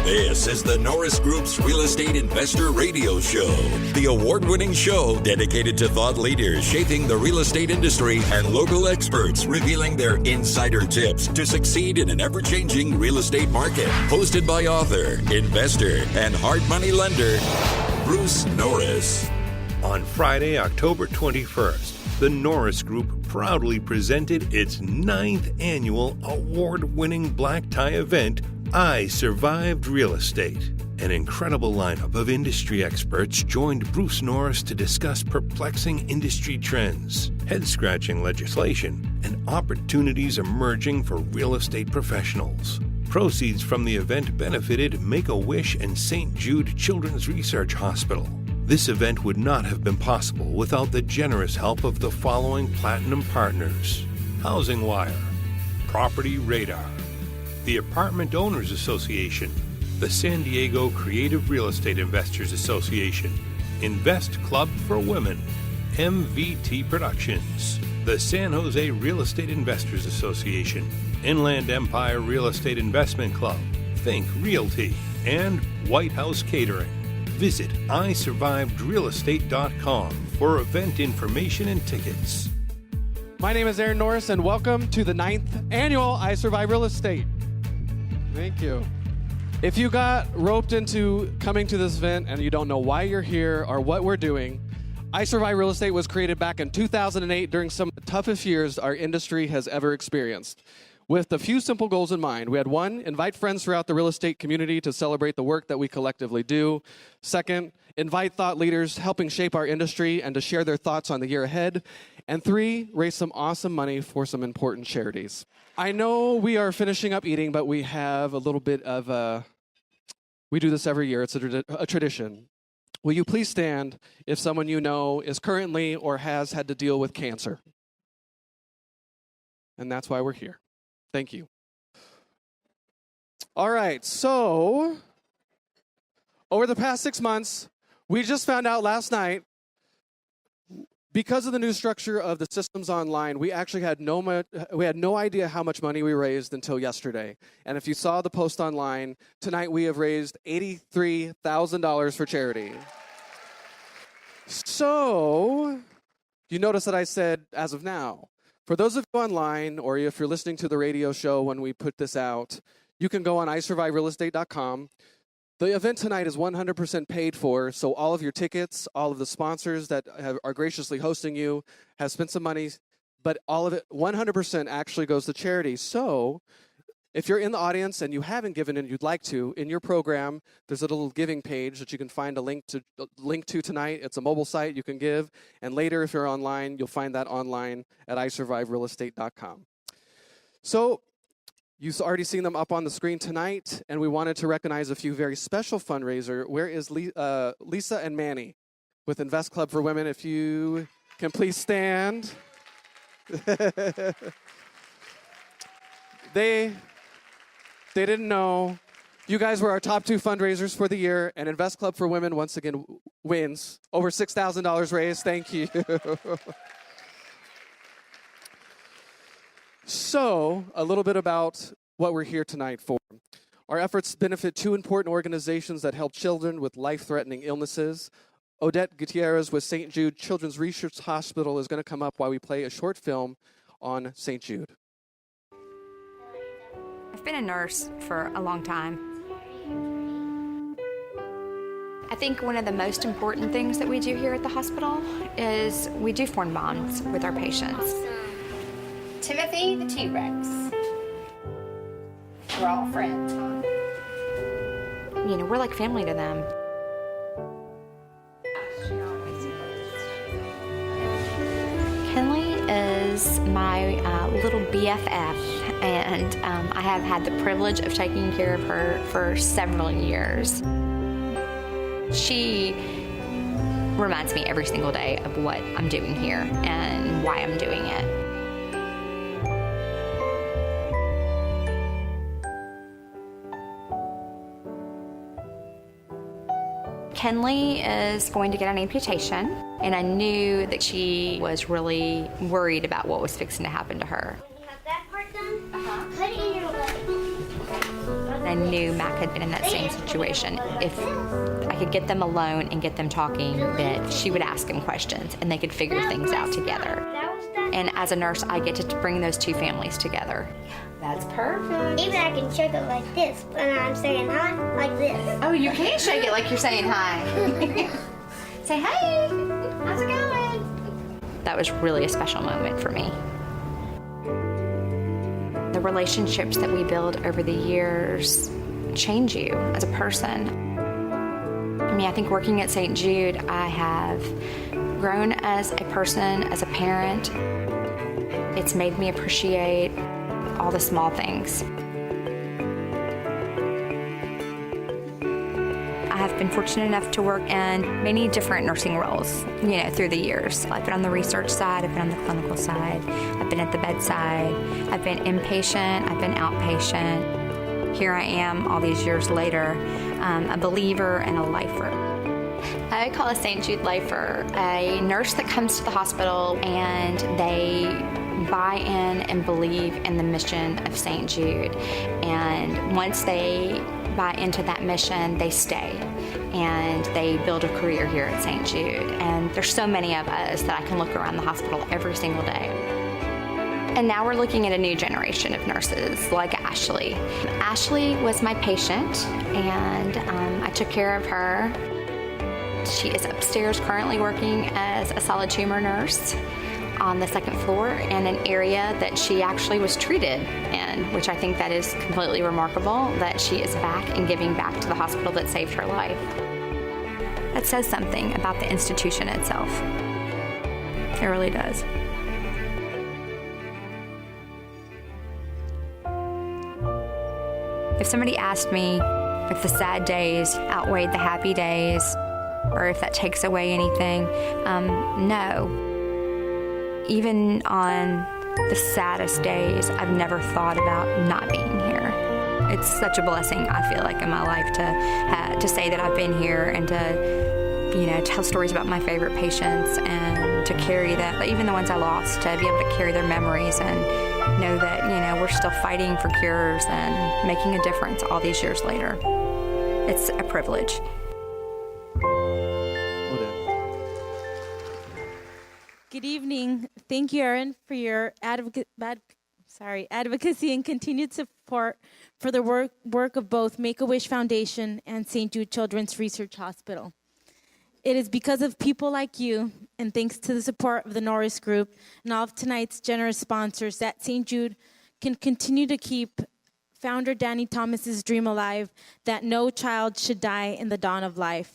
This is the Norris Group's Real Estate Investor Radio Show, the award-winning show dedicated to thought leaders shaping the real estate industry and local experts revealing their insider tips to succeed in an ever-changing real estate market. Hosted by author, investor, and hard money lender, Bruce Norris. On Friday, October 21st, the Norris Group proudly presented its 9th annual award-winning black tie event, I Survived Real Estate. An incredible lineup of industry experts joined Bruce Norris to discuss perplexing industry trends, head-scratching legislation, and opportunities emerging for real estate professionals. Proceeds from the event benefited Make-A-Wish and St. Jude Children's Research Hospital. This event would not have been possible without the generous help of the following platinum partners: Housing Wire, Property Radar, the Apartment Owners Association, the San Diego Creative Real Estate Investors Association, Invest Club for Women, MVT Productions, the San Jose Real Estate Investors Association, Inland Empire Real Estate Investment Club, Think Realty, and White House Catering. Visit isurvivedrealestate.com for event information and tickets. My name is Aaron Norris, and welcome to the 9th annual I Survive Real Estate. Thank you. If you got roped into coming to this event and you don't know why you're here or what we're doing, I Survive Real Estate was created back in 2008 during some of the toughest years our industry has ever experienced. With a few simple goals in mind. We had 1, invite friends throughout the real estate community to celebrate the work that we collectively do. 2, invite thought leaders helping shape our industry and to share their thoughts on the year ahead. And 3, raise some awesome money for some important charities. I know we are finishing up eating, but we have a little bit of we do this every year. It's a tradition. Will you please stand if someone you know is currently or has had to deal with cancer? And that's why we're here. Thank you. All right, so over the past 6 months, we just found out last night, because of the new structure of the systems online, we actually had no idea how much money we raised until yesterday. And if you saw the post online, tonight we have raised $83,000 for charity. So, you notice that I said, as of now. For those of you online, or if you're listening to the radio show when we put this out, you can go on isurviverealestate.com. The event tonight is 100% paid for, so all of your tickets, all of the sponsors that are graciously hosting you have spent some money, but all of it, 100% actually goes to charity. So if you're in the audience and you haven't given and you'd like to, in your program, there's a little giving page that you can find a link to tonight. It's a mobile site you can give, and later if you're online, you'll find that online at isurviverealestate.com. So you've already seen them up on the screen tonight, and we wanted to recognize a few very special fundraiser. Where is Lisa and Manny with Invest Club for Women? If you can please stand. They didn't know. You guys were our top 2 fundraisers for the year, and Invest Club for Women once again wins. Over $6,000 raised. Thank you. So, a little bit about what we're here tonight for. Our efforts benefit 2 important organizations that help children with life-threatening illnesses. Odette Gutierrez with St. Jude Children's Research Hospital is going to come up while we play a short film on St. Jude. I've been a nurse for a long time. I think one of the most important things that we do here at the hospital is we do form bonds with our patients. Timothy the T-Rex. We're all friends, huh? You know, we're like family to them. Kenley is my little BFF, and I have had the privilege of taking care of her for several years. She reminds me every single day of what I'm doing here and why I'm doing it. Kenley is going to get an amputation, and I knew that she was really worried about what was fixing to happen to her. Have that part done? Put it in your leg. I knew Mac had been in that same situation. If I could get them alone and get them talking, that she would ask him questions and they could figure things out together. And as a nurse, I get to bring those two families together. That's perfect. Even I can shake it like this when I'm saying hi, like this. Oh, you can shake it like you're saying hi. Say, hey, how's it going? That was really a special moment for me. The relationships that we build over the years change you as a person. I mean, I think working at St. Jude, I have grown as a person, as a parent. It's made me appreciate all the small things. I have been fortunate enough to work in many different nursing roles, through the years. I've been on the research side, I've been on the clinical side, I've been at the bedside, I've been inpatient, I've been outpatient. Here I am all these years later, a believer and a lifer. I call a St. Jude lifer a nurse that comes to the hospital and they buy in and believe in the mission of St. Jude. And once they buy into that mission, they stay and they build a career here at St. Jude. And there's so many of us that I can look around the hospital every single day. And now we're looking at a new generation of nurses like Ashley. Ashley was my patient and I took care of her. She is upstairs currently working as a solid tumor nurse on the second floor in an area that she actually was treated in, which I think that is completely remarkable, that she is back and giving back to the hospital that saved her life. That says something about the institution itself. It really does. If somebody asked me if the sad days outweighed the happy days, or if that takes away anything, no. Even on the saddest days, I've never thought about not being here. It's such a blessing, I feel like, in my life to say that I've been here and to, tell stories about my favorite patients and to carry that, even the ones I lost, to be able to carry their memories and know that, we're still fighting for cures and making a difference all these years later. It's a privilege. Good evening. Thank you, Erin, for your advocacy and continued support for the work of both Make-A-Wish Foundation and St. Jude Children's Research Hospital. It is because of people like you, and thanks to the support of the Norris Group and all of tonight's generous sponsors, that St. Jude can continue to keep founder Danny Thomas's dream alive, that no child should die in the dawn of life.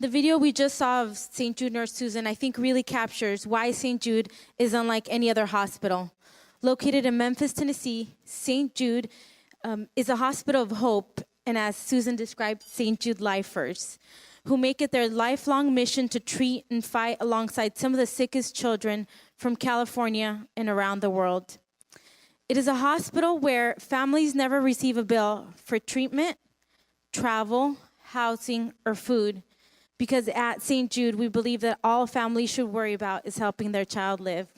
The video we just saw of St. Jude nurse Susan, I think, really captures why St. Jude is unlike any other hospital. Located in Memphis, Tennessee, St. Jude is a hospital of hope, and as Susan described, St. Jude lifers, who make it their lifelong mission to treat and fight alongside some of the sickest children from California and around the world. It is a hospital where families never receive a bill for treatment, travel, housing, or food, because at St. Jude, we believe that all families should worry about is helping their child live.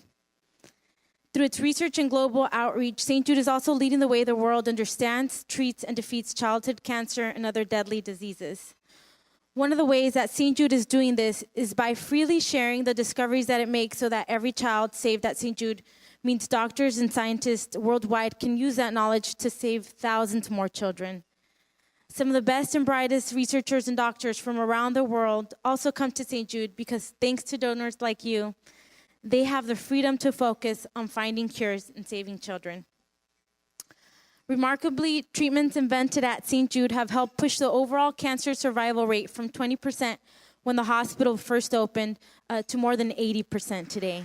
Through its research and global outreach, St. Jude is also leading the way the world understands, treats, and defeats childhood cancer and other deadly diseases. One of the ways that St. Jude is doing this is by freely sharing the discoveries that it makes so that every child saved at St. Jude means doctors and scientists worldwide can use that knowledge to save thousands more children. Some of the best and brightest researchers and doctors from around the world also come to St. Jude because thanks to donors like you, they have the freedom to focus on finding cures and saving children. Remarkably, treatments invented at St. Jude have helped push the overall cancer survival rate from 20% when the hospital first opened to more than 80% today.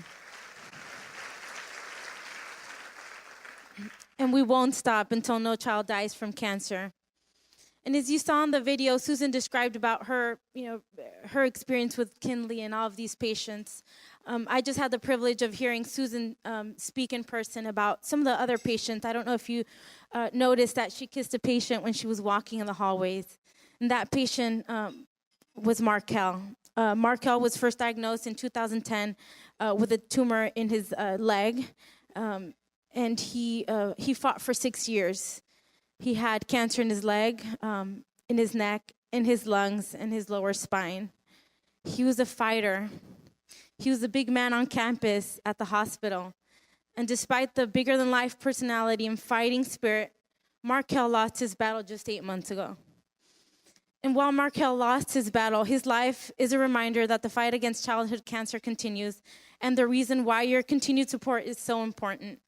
And we won't stop until no child dies from cancer. And as you saw in the video, Susan described about her, her experience with Kinley and all of these patients. I just had the privilege of hearing Susan speak in person about some of the other patients. I don't know if you noticed that she kissed a patient when she was walking in the hallways. And that patient was Markel. Markel was first diagnosed in 2010 with a tumor in his leg. And he fought for 6 years. He had cancer in his leg, in his neck, in his lungs, and his lower spine. He was a fighter. He was a big man on campus at the hospital. And despite the bigger-than-life personality and fighting spirit, Markel lost his battle just 8 months ago. And while Markel lost his battle, his life is a reminder that the fight against childhood cancer continues, and the reason why your continued support is so important.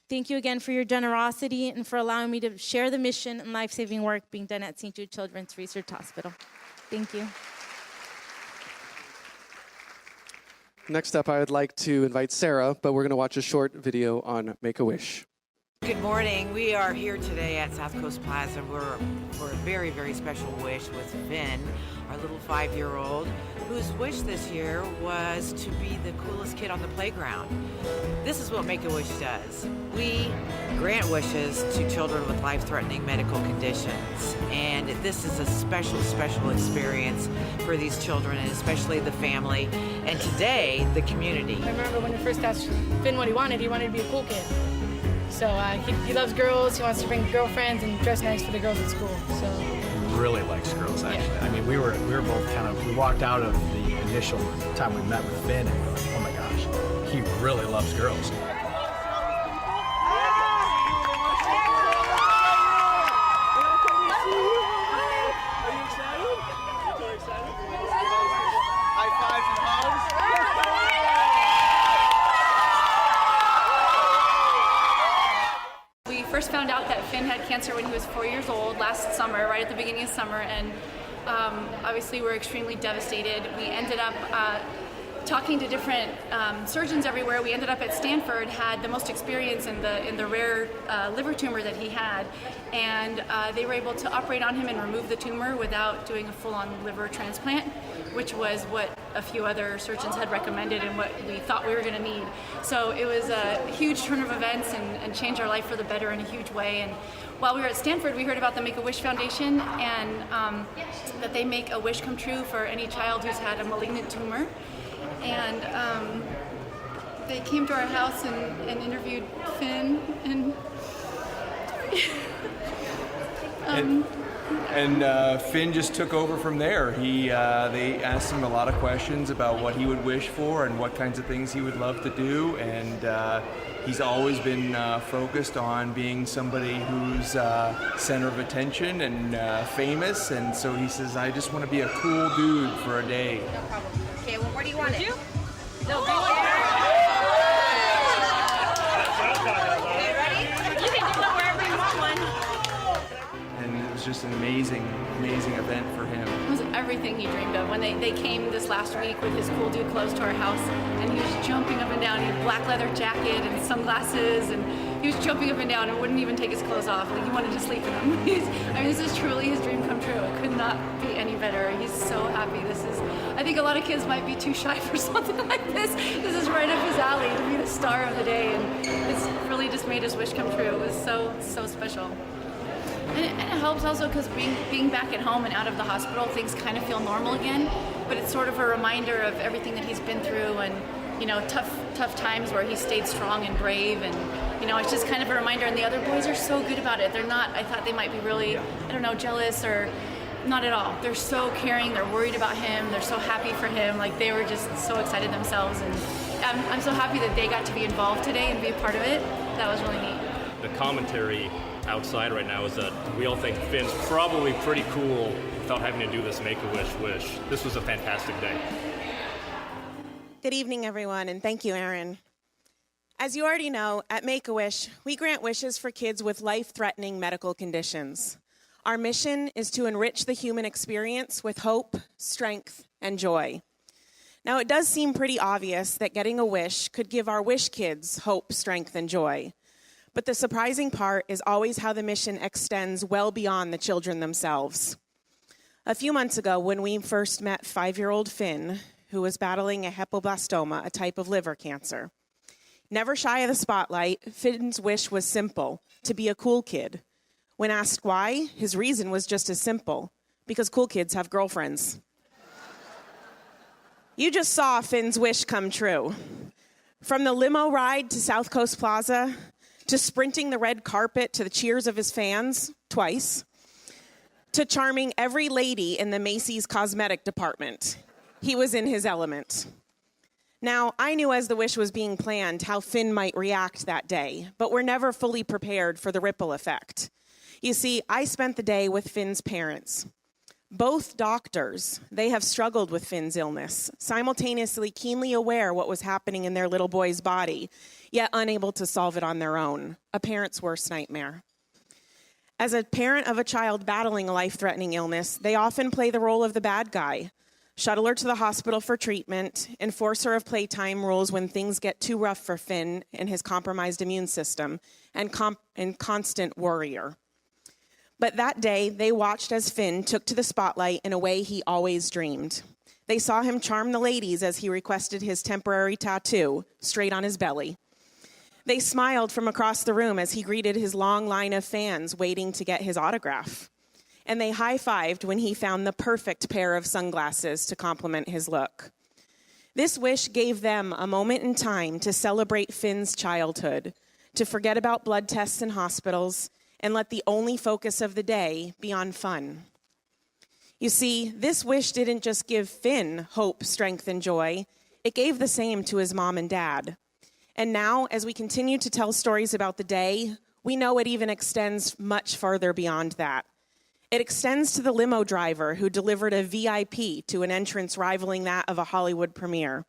Thank you again for your generosity and for allowing me to share the mission and life-saving work being done at St. Jude Children's Research Hospital. Thank you. Next up, I would like to invite Sarah, but we're going to watch a short video on Make-A-Wish. Good morning. We are here today at South Coast Plaza for a very, very special wish with Finn, our little 5-year-old, whose wish this year was to be the coolest kid on the playground. This is what Make-A-Wish does. We grant wishes to children with life-threatening medical conditions, and this is a special, special experience for these children, and especially the family, and today, the community. I remember when we first asked Finn what he wanted to be a cool kid. So he loves girls, he wants to bring girlfriends and dress nice for the girls at school. So really likes girls, actually. Yeah. I mean, we were both we walked out of the initial time we met with Finn and we were like, oh my gosh, he really loves girls. First found out that Finn had cancer when he was 4 years old last summer, right at the beginning of summer, and obviously we're extremely devastated. We ended up talking to different surgeons everywhere. We ended up at Stanford, had the most experience in the rare liver tumor that he had, and they were able to operate on him and remove the tumor without doing a full-on liver transplant, which was what a few other surgeons had recommended and what we thought we were going to need. So it was a huge turn of events and changed our life for the better in a huge way. And while we were at Stanford, we heard about the Make-A-Wish Foundation and that they make a wish come true for any child who's had a malignant tumor. And they came to our house and interviewed Finn and Finn just took over from there. They asked him a lot of questions about what he would wish for and what kinds of things he would love to do, and he's always been focused on being somebody who's center of attention and famous, and so he says, I just want to be a cool dude for a day. No problem. Okay, well, where do you want it? No, go Okay, ready? You can go wherever you want one. And it was just an amazing event for him. It was everything he dreamed of. When they came this last week with his cool dude clothes to our house, and he was jumping up and down. He had a black leather jacket and sunglasses, and he was jumping up and down and wouldn't even take his clothes off. Like, he wanted to sleep in them. This is truly his dream come true. It could not be any better. He's so happy. I think a lot of kids might be too shy for something like this. This is right up his alley to be the star of the day, and it's really just made his wish come true. It was so special. And it helps also because being back at home and out of the hospital, things kind of feel normal again. But it's sort of a reminder of everything that he's been through, and tough times where he stayed strong and brave, and it's just kind of a reminder. And the other boys are so good about it. They're not. I thought they might be really, jealous or. Not at all. They're so caring. They're worried about him. They're so happy for him. Like, they were just so excited themselves, and I'm so happy that they got to be involved today and be a part of it. That was really neat. The commentary outside right now is that we all think Finn's probably pretty cool without having to do this Make-A-Wish wish. This was a fantastic day. Good evening, everyone, and thank you, Aaron. As you already know, at Make-A-Wish, we grant wishes for kids with life-threatening medical conditions. Our mission is to enrich the human experience with hope, strength, and joy. Now, it does seem pretty obvious that getting a wish could give our wish kids hope, strength, and joy. But the surprising part is always how the mission extends well beyond the children themselves. A few months ago, when we first met 5-year-old Finn, who was battling a hepatoblastoma, a type of liver cancer. Never shy of the spotlight, Finn's wish was simple, to be a cool kid. When asked why, his reason was just as simple, because cool kids have girlfriends. You just saw Finn's wish come true. From the limo ride to South Coast Plaza, to sprinting the red carpet to the cheers of his fans twice, to charming every lady in the Macy's cosmetic department. He was in his element. Now, I knew as the wish was being planned how Finn might react that day, but we're never fully prepared for the ripple effect. You see, I spent the day with Finn's parents. Both doctors, they have struggled with Finn's illness, simultaneously keenly aware what was happening in their little boy's body, yet unable to solve it on their own, a parent's worst nightmare. As a parent of a child battling a life-threatening illness, they often play the role of the bad guy, shuttle her to the hospital for treatment, enforce her of playtime rules when things get too rough for Finn and his compromised immune system, and constant worrier. But that day, they watched as Finn took to the spotlight in a way he always dreamed. They saw him charm the ladies as he requested his temporary tattoo straight on his belly. They smiled from across the room as he greeted his long line of fans waiting to get his autograph. And they high-fived when he found the perfect pair of sunglasses to complement his look. This wish gave them a moment in time to celebrate Finn's childhood, to forget about blood tests and hospitals, and let the only focus of the day be on fun. You see, this wish didn't just give Finn hope, strength, and joy. It gave the same to his mom and dad. And now, as we continue to tell stories about the day, we know it even extends much farther beyond that. It extends to the limo driver who delivered a VIP to an entrance rivaling that of a Hollywood premiere.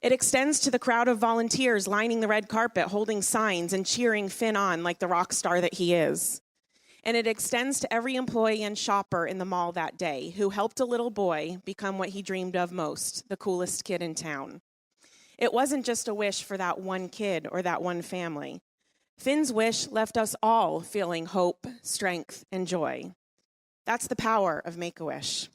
It extends to the crowd of volunteers lining the red carpet, holding signs and cheering Finn on like the rock star that he is. And it extends to every employee and shopper in the mall that day who helped a little boy become what he dreamed of most, the coolest kid in town. It wasn't just a wish for that one kid or that one family. Finn's wish left us all feeling hope, strength, and joy. That's the power of Make-A-Wish.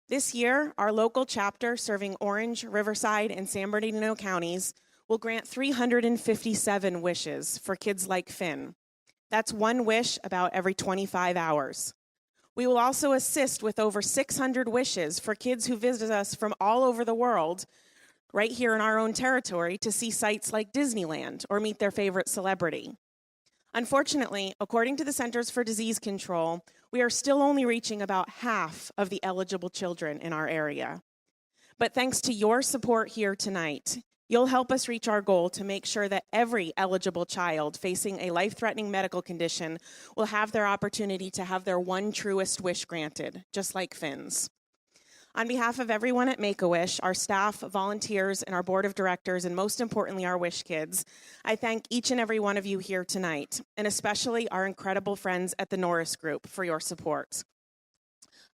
This year, our local chapter serving Orange, Riverside, and San Bernardino counties will grant 357 wishes for kids like Finn. That's one wish about every 25 hours. We will also assist with over 600 wishes for kids who visit us from all over the world, right here in our own territory, to see sites like Disneyland or meet their favorite celebrity. Unfortunately, according to the Centers for Disease Control, we are still only reaching about half of the eligible children in our area. But thanks to your support here tonight, you'll help us reach our goal to make sure that every eligible child facing a life-threatening medical condition will have their opportunity to have their one truest wish granted, just like Finn's. On behalf of everyone at Make-A-Wish, our staff, volunteers, and our board of directors, and most importantly, our Wish Kids, I thank each and every one of you here tonight, and especially our incredible friends at the Norris Group for your support.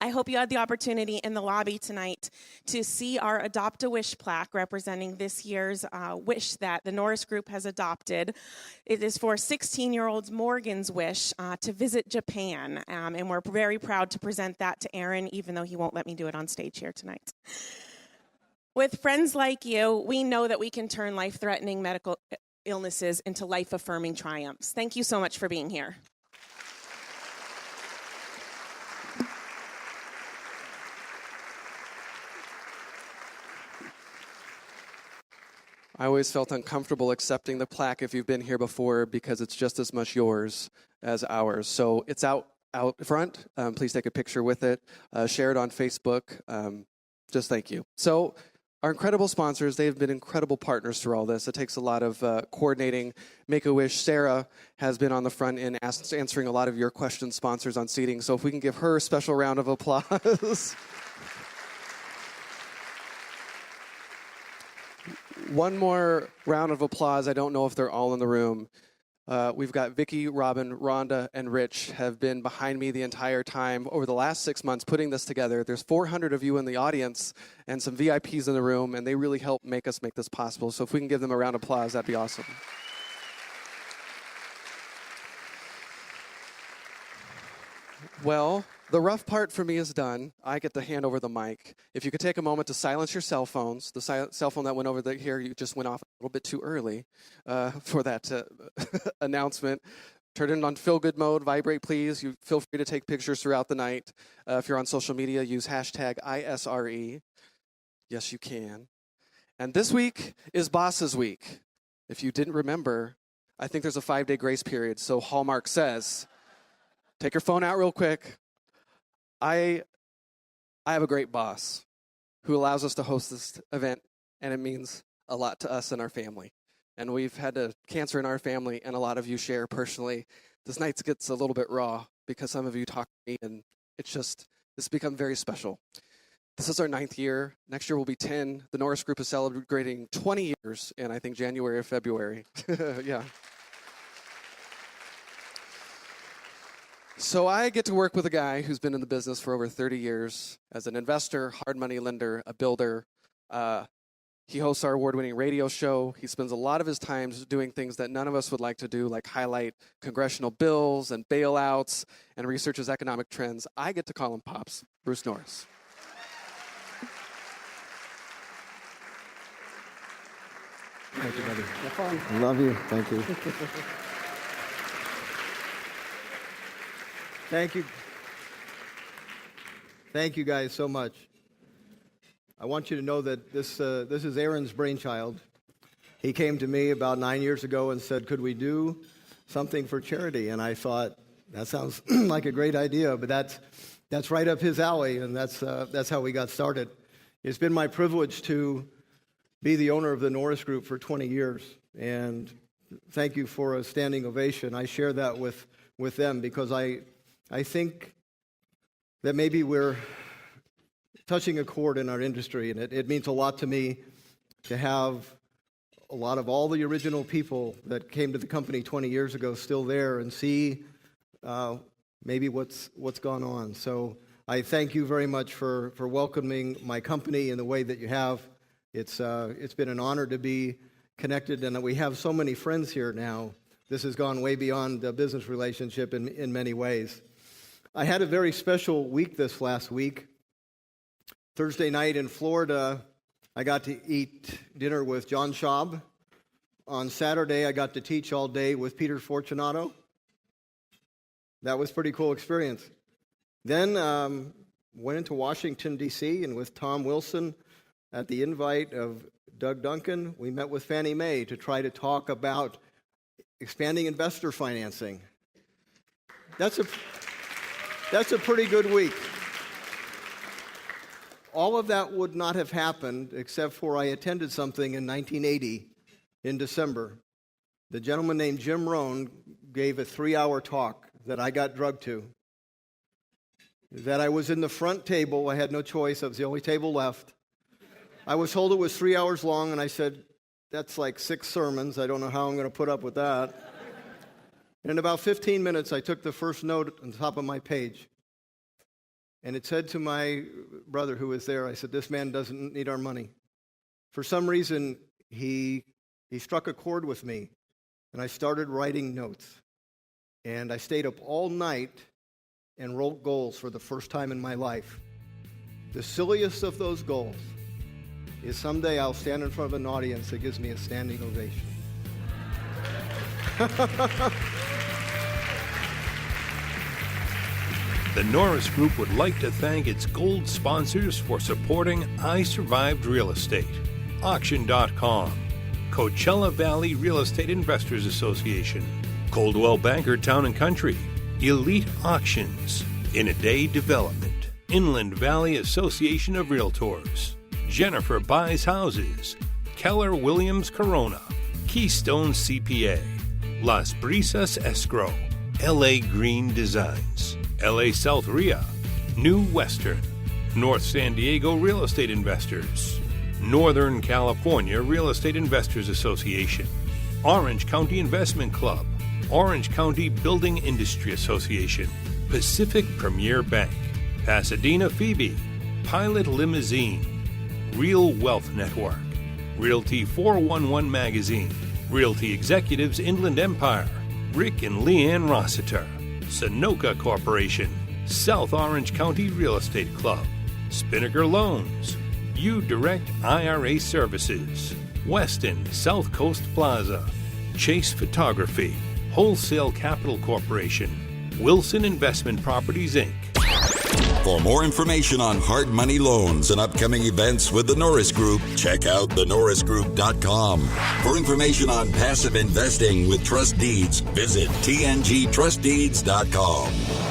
I hope you had the opportunity in the lobby tonight to see our Adopt a Wish plaque representing this year's wish that the Norris Group has adopted. It is for 16-year-old Morgan's wish to visit Japan, and we're very proud to present that to Aaron, even though he won't let me do it on stage here tonight. With friends like you, we know that we can turn life-threatening medical illnesses into life-affirming triumphs. Thank you so much for being here. I always felt uncomfortable accepting the plaque if you've been here before because it's just as much yours as ours. So it's out front. Please take a picture with it. Share it on Facebook. Just thank you. So our incredible sponsors, they've been incredible partners through all this. It takes a lot of coordinating. Make-A-Wish, Sarah has been on the front end answering a lot of your questions, sponsors on seating. So if we can give her a special round of applause. One more round of applause. I don't know if they're all in the room. We've got Vicky, Robin, Rhonda, and Rich have been behind me the entire time over the last 6 months putting this together. There's 400 of you in the audience and some VIPs in the room, and they really help make this possible. So if we can give them a round of applause, that'd be awesome. Well, the rough part for me is done. I get to hand over the mic. If you could take a moment to silence your cell phones. The cell phone that went over here, you just went off a little bit too early for that announcement. Turn it on feel-good mode. Vibrate, please. You feel free to take pictures throughout the night. If you're on social media, use hashtag ISRE. Yes, you can. And this week is Bosses Week. If you didn't remember, I think there's a 5-day grace period. So Hallmark says, take your phone out real quick. I have a great boss who allows us to host this event, and it means a lot to us and our family. And we've had cancer in our family, and a lot of you share personally. This night gets a little bit raw because some of you talk to me, and it's become very special. This is our 9th year. Next year will be 10. The Norris Group is celebrating 20 years in, I think, January or February. Yeah. So I get to work with a guy who's been in the business for over 30 years as an investor, hard money lender, a builder. He hosts our award-winning radio show. He spends a lot of his time doing things that none of us would like to do, like highlight congressional bills and bailouts and researches economic trends. I get to call him Pops, Bruce Norris. Thank you, buddy. Have fun. I love you. Thank you. Thank you. Thank you guys so much. I want you to know that this is Aaron's brainchild. He came to me about 9 years ago and said, could we do something for charity? And I thought, that sounds like a great idea, but that's right up his alley, and that's how we got started. It's been my privilege to be the owner of the Norris Group for 20 years, and thank you for a standing ovation. I share that with them because I think that maybe we're touching a chord in our industry, and it means a lot to me to have a lot of all the original people that came to the company 20 years ago still there and see maybe what's gone on. So I thank you very much for welcoming my company in the way that you have. It's been an honor to be connected, and that we have so many friends here now. This has gone way beyond the business relationship in many ways. I had a very special week this last week. Thursday night in Florida, I got to eat dinner with John Schaub. On Saturday, I got to teach all day with Peter Fortunato. That was a pretty cool experience. Then went into Washington, D.C., and with Tom Wilson, at the invite of Doug Duncan, we met with Fannie Mae to try to talk about expanding investor financing. That's a pretty good week. All of that would not have happened except for I attended something in 1980 in December. The gentleman named Jim Rohn gave a 3-hour talk that I got drugged to. That I was in the front table. I had no choice. I was the only table left. I was told it was 3 hours long, and I said, that's like 6 sermons. I don't know how I'm going to put up with that. And in about 15 minutes, I took the first note on the top of my page. And it said to my brother who was there, I said, this man doesn't need our money. For some reason, he struck a chord with me, and I started writing notes. And I stayed up all night and wrote goals for the first time in my life. The silliest of those goals is someday I'll stand in front of an audience that gives me a standing ovation. The Norris Group would like to thank its gold sponsors for supporting I Survived Real Estate, Auction.com, Coachella Valley Real Estate Investors Association, Coldwell Banker Town & Country, Elite Auctions, In a Day Development, Inland Valley Association of Realtors, Jennifer Buys Houses, Keller Williams Corona, Keystone CPA, Las Brisas Escrow, LA Green Designs, LA South RIA, New Western, North San Diego Real Estate Investors, Northern California Real Estate Investors Association, Orange County Investment Club, Orange County Building Industry Association, Pacific Premier Bank, Pasadena Phoebe, Pilot Limousine, Real Wealth Network, Realty 411 Magazine, Realty Executives Inland Empire, Rick and Leanne Rossiter, Sunoco Corporation, South Orange County Real Estate Club, Spinnaker Loans, U-Direct IRA Services, Weston South Coast Plaza, Chase Photography, Wholesale Capital Corporation, Wilson Investment Properties, Inc. For more information on hard money loans and upcoming events with the Norris Group, check out thenorrisgroup.com. For information on passive investing with trust deeds, visit tngtrustdeeds.com.